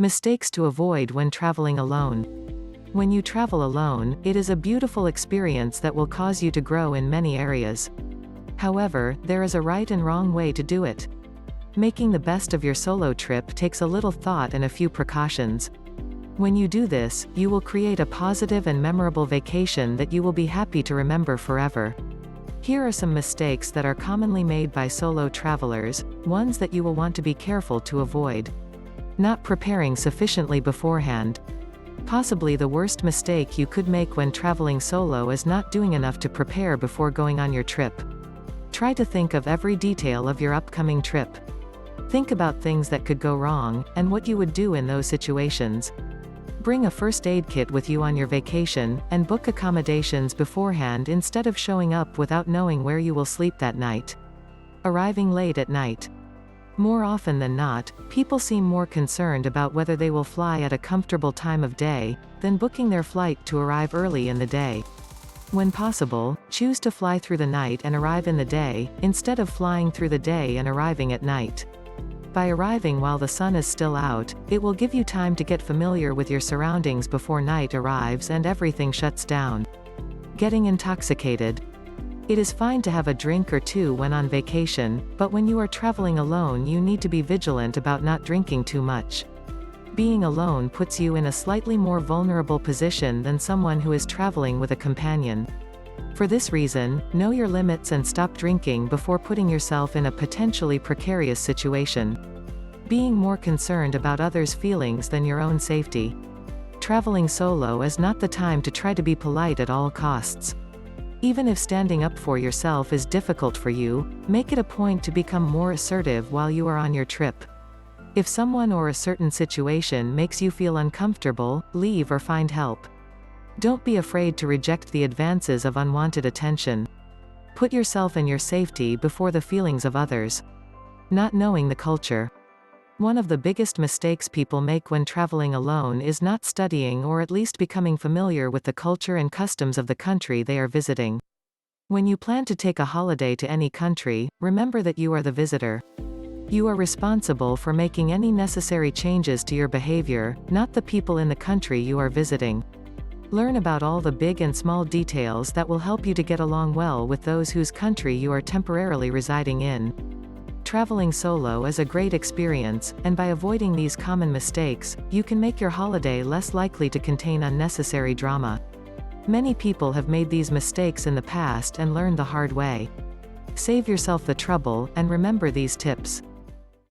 Mistakes to avoid when traveling alone. When you travel alone, it is a beautiful experience that will cause you to grow in many areas. However, there is a right and wrong way to do it. Making the best of your solo trip takes a little thought and a few precautions. When you do this, you will create a positive and memorable vacation that you will be happy to remember forever. Here are some mistakes that are commonly made by solo travelers, ones that you will want to be careful to avoid. Not preparing sufficiently beforehand. Possibly the worst mistake you could make when traveling solo is not doing enough to prepare before going on your trip. Try to think of every detail of your upcoming trip. Think about things that could go wrong, and what you would do in those situations. Bring a first aid kit with you on your vacation, and book accommodations beforehand instead of showing up without knowing where you will sleep that night. Arriving late at night. More often than not, people seem more concerned about whether they will fly at a comfortable time of day, than booking their flight to arrive early in the day. When possible, choose to fly through the night and arrive in the day, instead of flying through the day and arriving at night. By arriving while the sun is still out, it will give you time to get familiar with your surroundings before night arrives and everything shuts down. Getting intoxicated. It is fine to have a drink or two when on vacation, but when you are traveling alone you need to be vigilant about not drinking too much. Being alone puts you in a slightly more vulnerable position than someone who is traveling with a companion. For this reason, know your limits and stop drinking before putting yourself in a potentially precarious situation. Being more concerned about others' feelings than your own safety. Traveling solo is not the time to try to be polite at all costs. Even if standing up for yourself is difficult for you, make it a point to become more assertive while you are on your trip. If someone or a certain situation makes you feel uncomfortable, leave or find help. Don't be afraid to reject the advances of unwanted attention. Put yourself and your safety before the feelings of others. Not knowing the culture. One of the biggest mistakes people make when traveling alone is not studying or at least becoming familiar with the culture and customs of the country they are visiting. When you plan to take a holiday to any country, remember that you are the visitor. You are responsible for making any necessary changes to your behavior, not the people in the country you are visiting. Learn about all the big and small details that will help you to get along well with those whose country you are temporarily residing in. Traveling solo is a great experience, and by avoiding these common mistakes, you can make your holiday less likely to contain unnecessary drama. Many people have made these mistakes in the past and learned the hard way. Save yourself the trouble, and remember these tips.